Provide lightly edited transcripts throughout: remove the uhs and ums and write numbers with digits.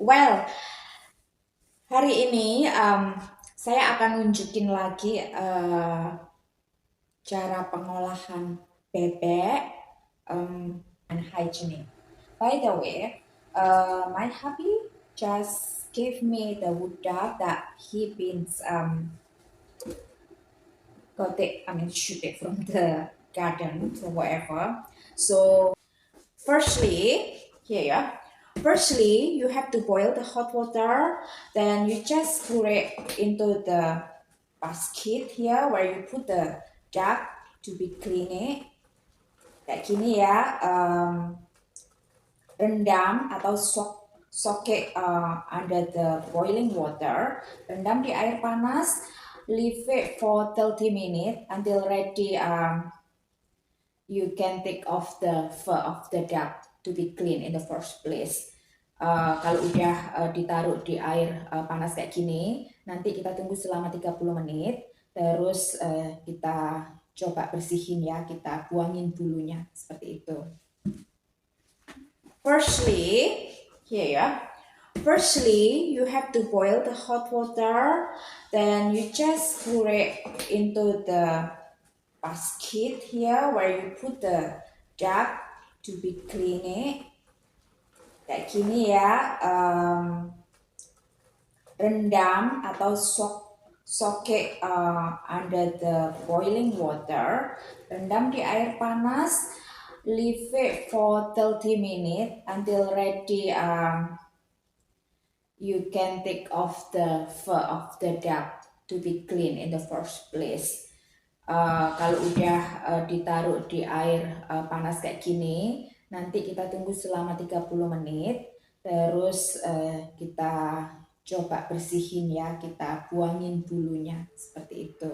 Well, hari ini saya akan nunjukin lagi cara pengolahan bebek and hygienic. By the way, my hubby just gave me the wood duck that he been shoot it from the garden or whatever. So firstly, here yeah. Firstly, you have to boil the hot water. Then you just pour it into the basket here where you put the duck to be clean it. Kayak gini ya. Rendam atau soak it under the boiling water. Rendam di air panas. Leave it for 30 minutes until ready. You can take off the fur of the duck to be clean in the first place. Kalau udah ditaruh di air panas kayak gini, nanti kita tunggu selama 30 menit, terus kita coba bersihin ya, kita buangin bulunya seperti itu. Firstly, you have to boil the hot water, then you just pour it into the basket here where you put the duck to be clean it. Kayak gini ya. Rendam atau soak it under the boiling water. Rendam di air panas. Leave it for 30 minutes until ready. You can take off the fur of the duck to be clean in the first place. Kalau udah ditaruh di air panas kayak gini, nanti kita tunggu selama 30 menit, terus kita coba bersihin ya, kita buangin bulunya seperti itu.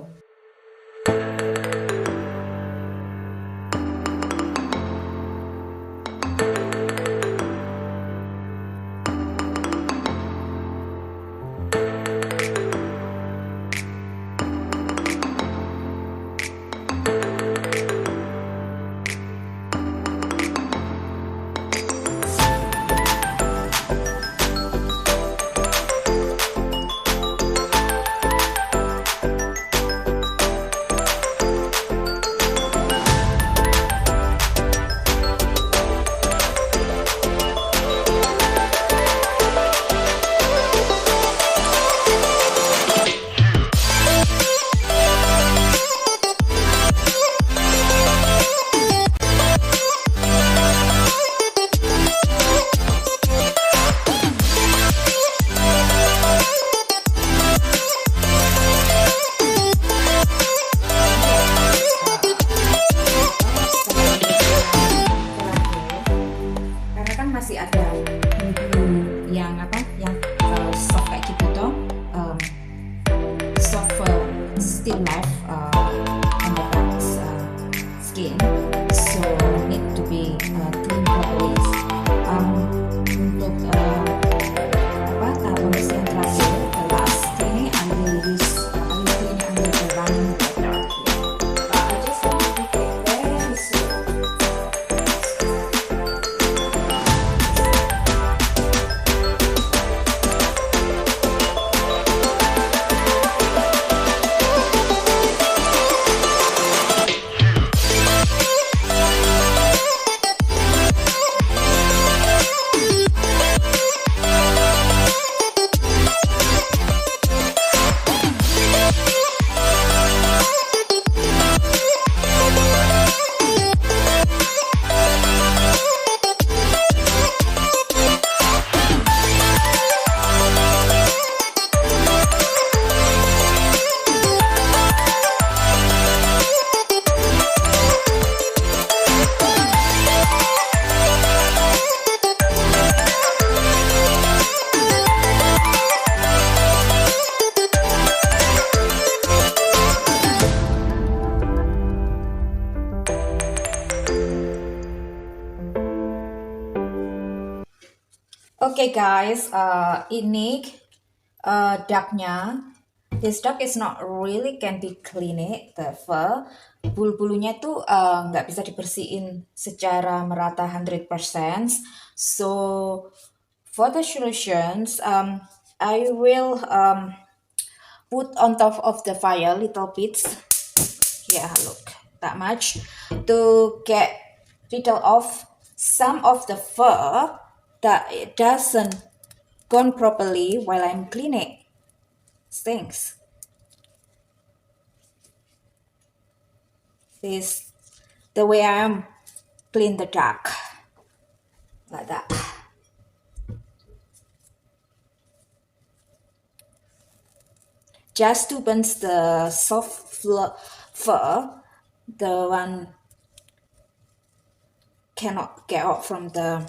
Masih ada yang soft kayak gitu toh, soft still left on the back skin, so need to be clean properly. Untuk tahap pembersihan terakhir, the last cleaning, I will clean under the running water. I just want to make it very slow. Okay guys, ini ducknya. This duck is not really can be cleaned, the fur. Bulu-bulunya tuh nggak bisa dibersihin secara merata 100%. So For the solutions, I will put on top of the fire little bits. Yeah, look, that much to get rid of some of the fur that it doesn't gone properly while I'm cleaning things. This the way I'm clean the duck, like that. Just to burn the soft fur, the one cannot get out from the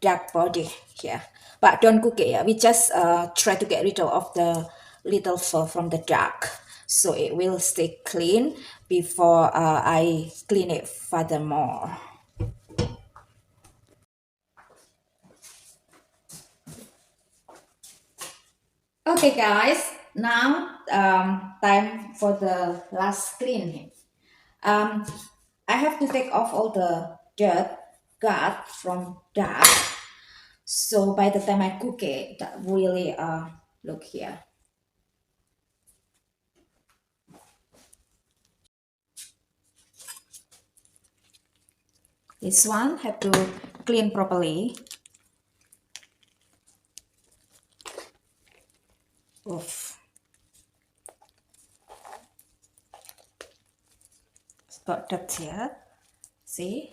duck body here. But don't cook it. Yeah. We just try to get rid of the little fur from the duck, so it will stay clean before I clean it furthermore. Okay, guys. Now time for the last cleaning. Um, I have to take off all the dirt, gut from duck. So by the time I cook it, that really look here. This one have to clean properly. Oof. It's got dirt here. See?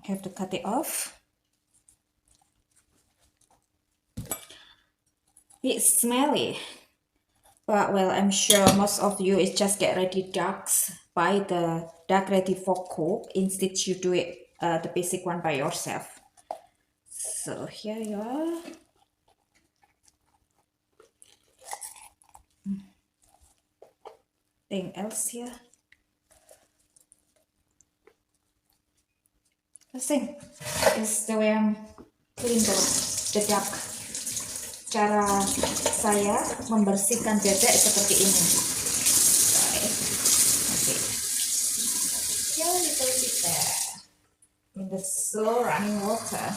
Have to cut it off. It's smelly. But well, I'm sure most of you is just get ready ducks, buy the duck ready for cook. Instead you do it the basic one by yourself. So here you are. Thing else here. The thing is the way I'm clean the duck. Cara saya membersihkan bebek seperti ini. Okay. Just a little bit there in the slow running water.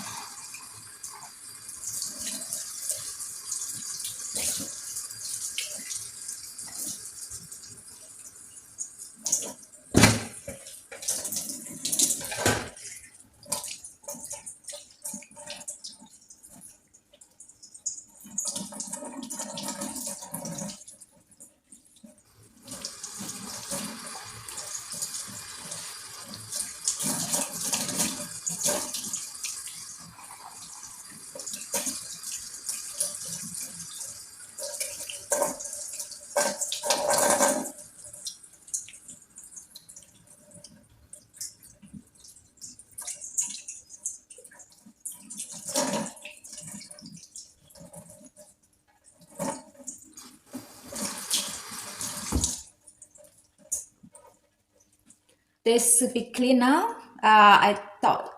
This should be clean now. I thought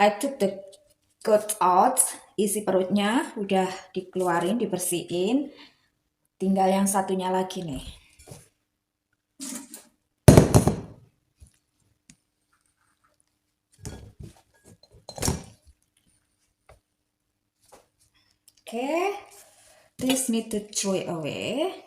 I took the gut out, isi perutnya udah dikeluarin, dibersihin. Tinggal yang satunya lagi nih. Okay, this need to throw it away.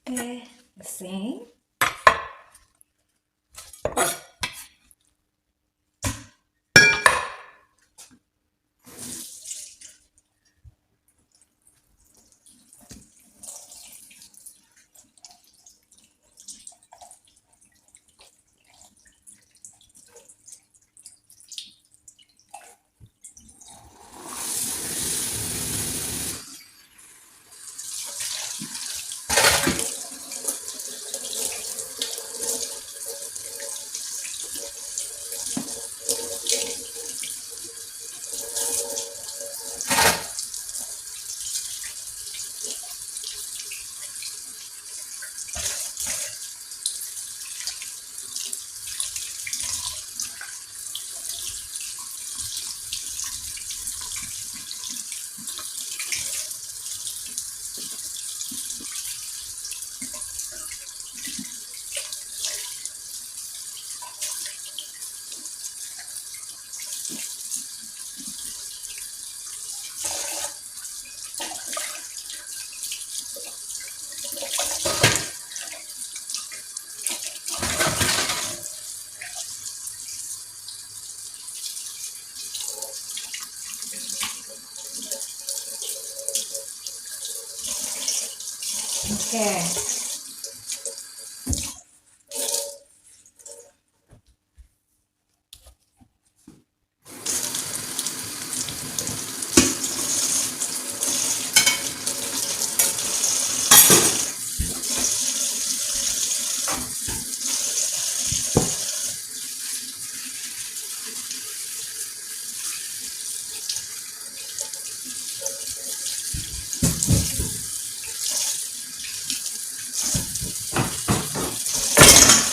Okay, the same. Okay.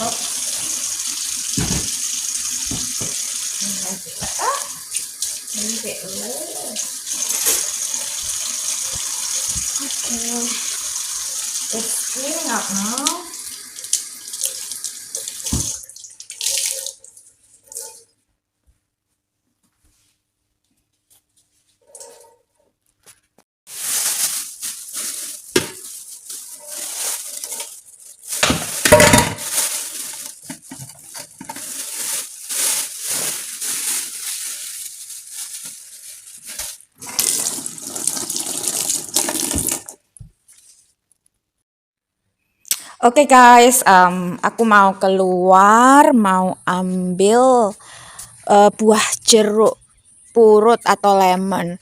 Oh, leave it alone. Okay. It's cleaning up now. Oke guys, aku mau keluar, mau ambil buah jeruk purut atau lemon.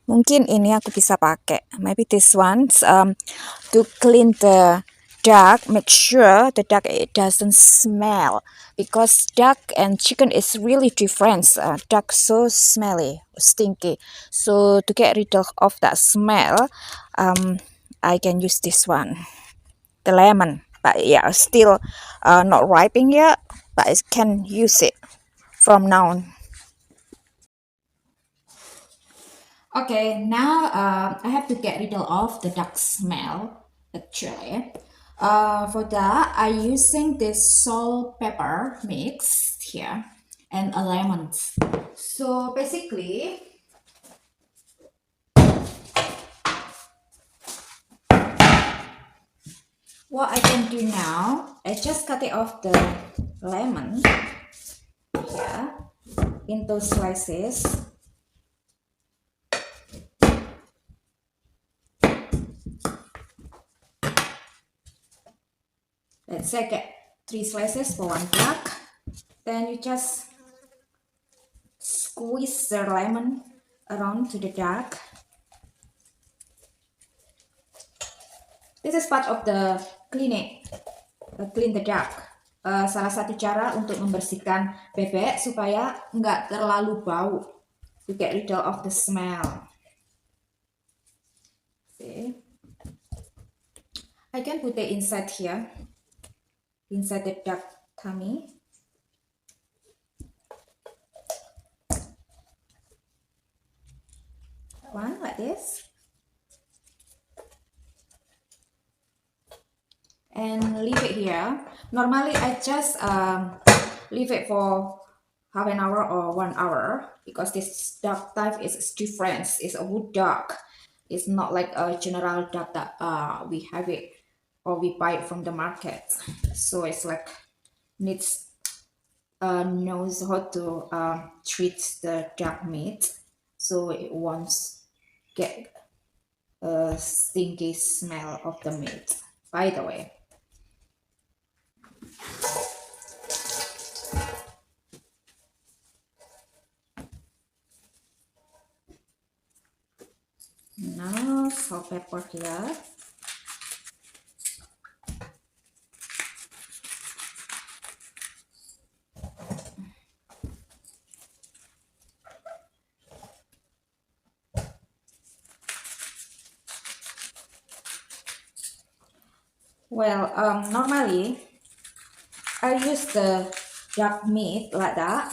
Mungkin ini aku bisa pakai. Maybe this one to clean the duck. Make sure the duck it doesn't smell because duck and chicken is really different. Duck so smelly, stinky. So to get rid of that smell, I can use this one, the lemon. But yeah, still not ripening yet. But I can use it from now on. Okay, now I have to get rid of the duck smell actually. For that, I'm using this salt pepper mix here and a lemon. So basically, what I can do now, I just cut it off the lemon here into slices. Let's say get 3 slices for one duck. Then you just squeeze the lemon around to the duck. This is part of the cleaning, clean the duck. Salah satu cara untuk membersihkan bebek supaya nggak terlalu bau, to get rid of the smell. See, I can put it inside here, inside the duck tummy. One like this. And leave it here. Normally I just leave it for half an hour or 1 hour because this duck type is different. It's a wood duck. It's not like a general duck that we have it or we buy it from the market. So it's like needs knows how to treat the duck meat so it won't get a stinky smell of the meat. By the way. Now salt pepper here. Well, normally I use the duck meat like that.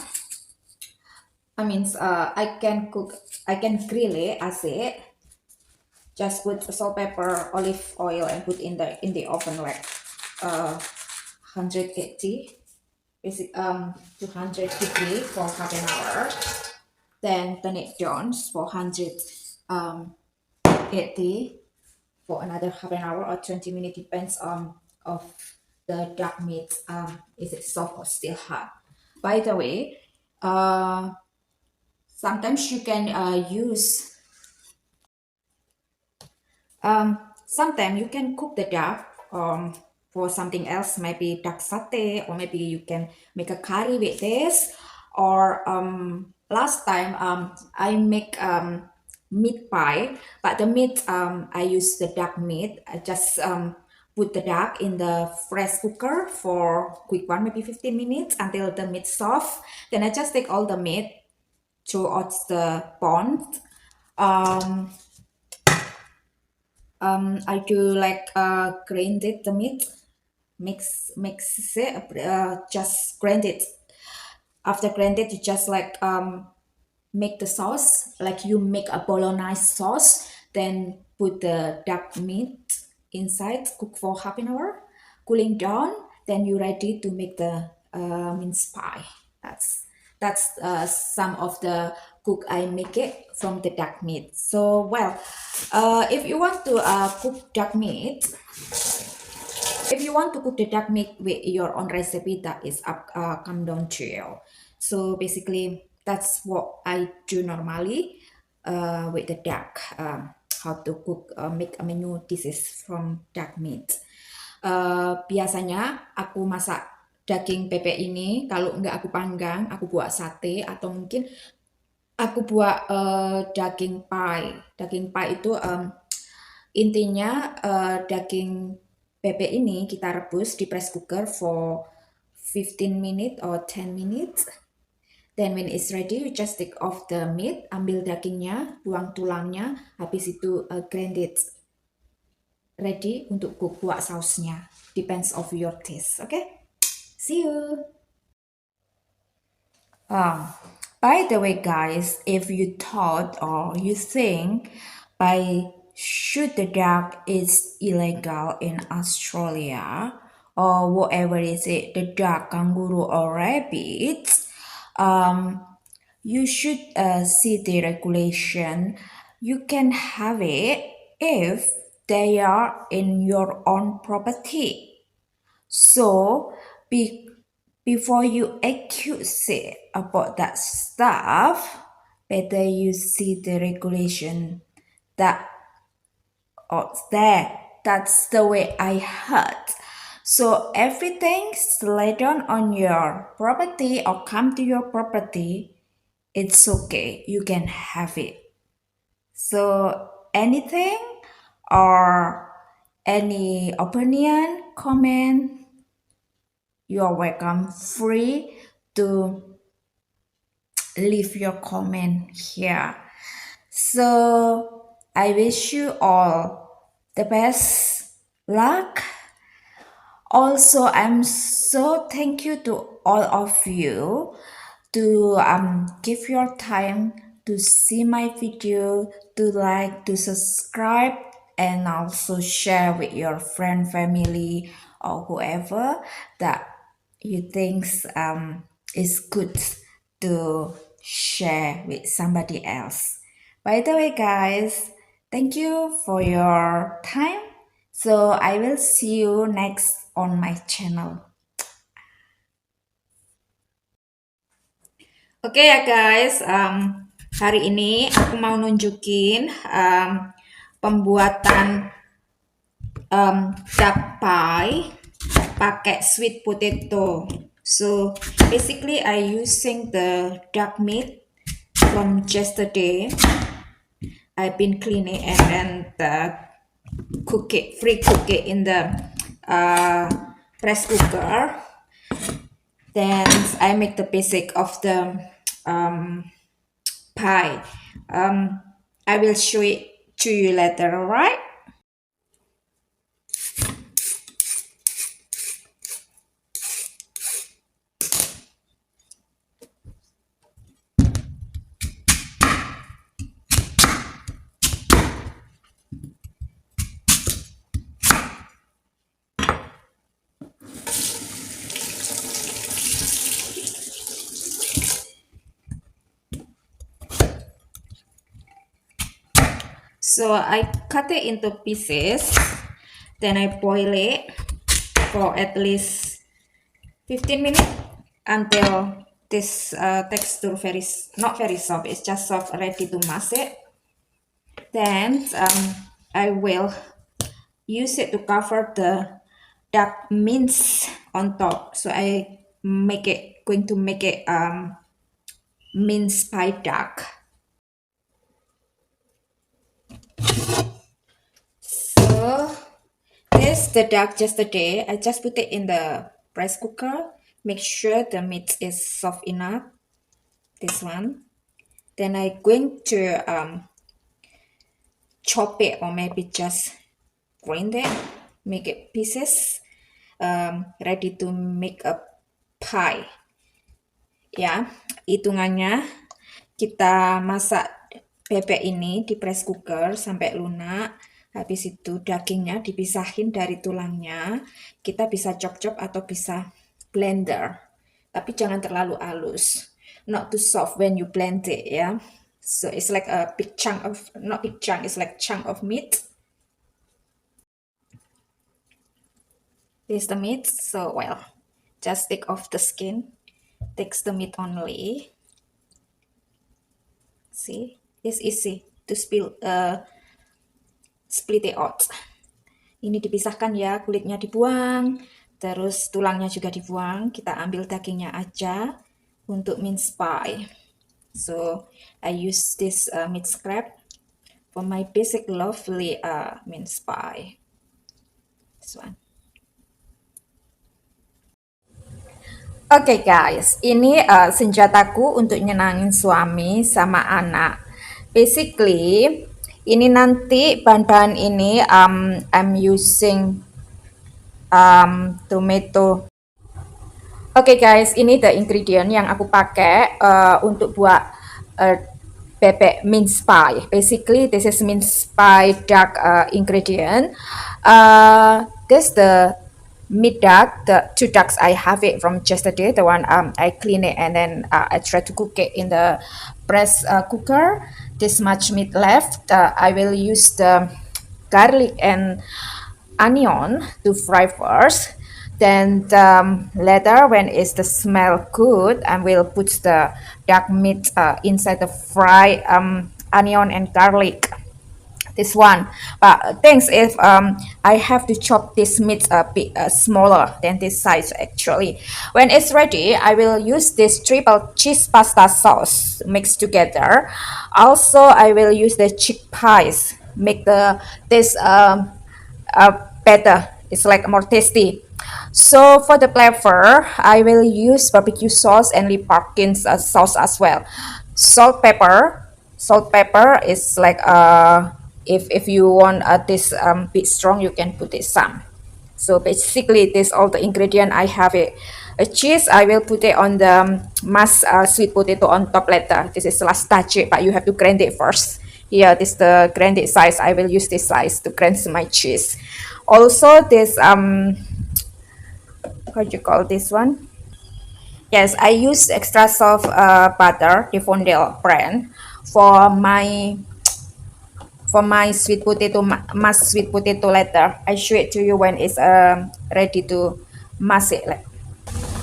I mean, I can cook, I can grill it as it. Just put salt, pepper, olive oil, and put in the oven like 180, basic 200 degree for half an hour. Then turn it down for 180 for another half an hour or 20 minutes, depends on of the duck meat, is it soft or still hard. By the way, sometimes you can use sometimes you can cook the duck for something else, maybe duck satay, or maybe you can make a curry with this. Or last time I make meat pie, but the meat I use the duck meat. I just put the duck in the press cooker for quick one, maybe 15 minutes until the meat soft. Then I just take all the meat throughout the pond. Um, I do like grind it the meat, mix it, just grind it. After grind it, you just like make the sauce, like you make a bolognese sauce, then put the duck meat inside, cook for half an hour, cooling down, then you're ready to make the mince pie. That's some of the cook I make it from the duck meat. So well, if you want to cook duck meat, if you want to cook the duck meat with your own recipe, that is up come down to you. So basically that's what I do normally with the duck, how to cook make a menu dishes from duck meat. Biasanya aku masak daging pepe ini, kalau nggak aku panggang aku buat sate, atau mungkin aku buat daging pie. Daging pie itu intinya daging bebek ini kita rebus di press cooker for 15 minutes or 10 minutes. Then when it's ready, you just take off the meat, ambil dagingnya, buang tulangnya, habis itu grind it. Ready untuk cook, buat sausnya. Depends of your taste, okay? See you! By the way, guys, if you thought or you think by shoot the duck is illegal in Australia or whatever is it, the duck, kangaroo, or rabbit, you should see the regulation. You can have it if they are in your own property. So before you accuse it about that stuff, better you see the regulation that out there. That's the way I heard. So everything's laid down on your property or come to your property, it's okay. You can have it. So anything or any opinion, comment, you are welcome, free to leave your comment here. So I wish you all the best luck. Also, I'm so thank you to all of you to give your time to see my video, to like, to subscribe, and also share with your friend, family, or whoever that you think is good to share with somebody else. By the way, guys, thank you for your time. So I will see you next on my channel. Oke ya guys, hari ini aku mau nunjukin pembuatan duck pie pakai sweet potato. So basically I using the duck meat from yesterday. I've been cleaning and cook it, cook it in the press cooker. Then I make the basic of the pie. I will show it to you later, alright? So I cut it into pieces, then I boil it for at least 15 minutes until this texture not very soft, it's just soft, ready to mash it. Then I will use it to cover the duck mince on top. So I going to make it mince pie duck. So this the duck yesterday. I just put it in the rice cooker. Make sure the meat is soft enough. This one. Then I going to chop it or maybe just grind it, make it pieces, ready to make a pie. Ya, hitungannya kita masak bebek ini di press cooker sampai lunak. Habis itu dagingnya dipisahin dari tulangnya. Kita bisa chop-chop atau bisa blender. Tapi jangan terlalu halus. Not too soft when you blend it ya. So it's like a big chunk of, not big chunk, it's like chunk of meat. This is the meat. So well, just take off the skin. Takes the meat only. See, it's easy to split it out. Ini dipisahkan ya, kulitnya dibuang, terus tulangnya juga dibuang. Kita ambil dagingnya aja untuk mince pie. So I use this meat scrap for my basic lovely mince pie. This one. Oke guys, ini senjataku untuk nyenangin suami sama anak. Basically, ini nanti bahan-bahan ini I'm using tomato. Oke guys, ini the ingredient yang aku pakai untuk buat bebek mince pie. Basically, this is mince pie duck ingredient. This the meat duck, the 2 ducks I have it from yesterday. The one I clean it and then I try to cook it in the press cooker. This much meat left. I will use the garlic and onion to fry first. Then later when it's the smell good, I will put the duck meat inside the fried onion and garlic. This one, but thanks if I have to chop this meat a bit smaller than this size actually. When it's ready, I will use this triple cheese pasta sauce mixed together. Also, I will use the chickpeas, make this better. It's like more tasty. So for the flavor, I will use barbecue sauce and Lee Parkins sauce as well. Salt, pepper. Salt, pepper is like if you want this bit strong, you can put it some. So basically, this all the ingredient I have it. A cheese, I will put it on the mashed sweet potato on top later. This is last touch it, but you have to grind it first. Here, this the grinded size. I will use this size to grind my cheese. Also, this how do you call this one? Yes, I use extra soft butter, the Fondel brand, for my sweet potato mashed sweet potato later. I show it to you when it's ready to mash it.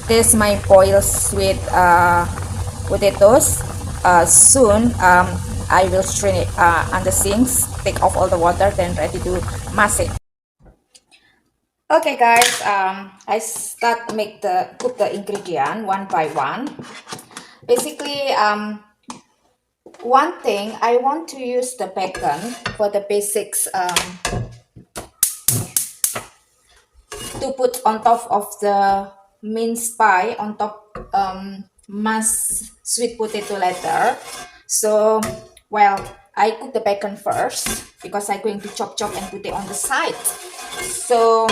This is my boiled sweet potatoes. Soon I will strain it on the sinks, take off all the water, then ready to mash it. Okay guys, I start cook the ingredient one by one. Basically, one thing I want to use the bacon for the basics to put on top of the mince pie on top mashed sweet potato later. So well, I cook the bacon first because I'm going to chop and put it on the side. So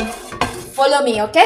follow me, okay?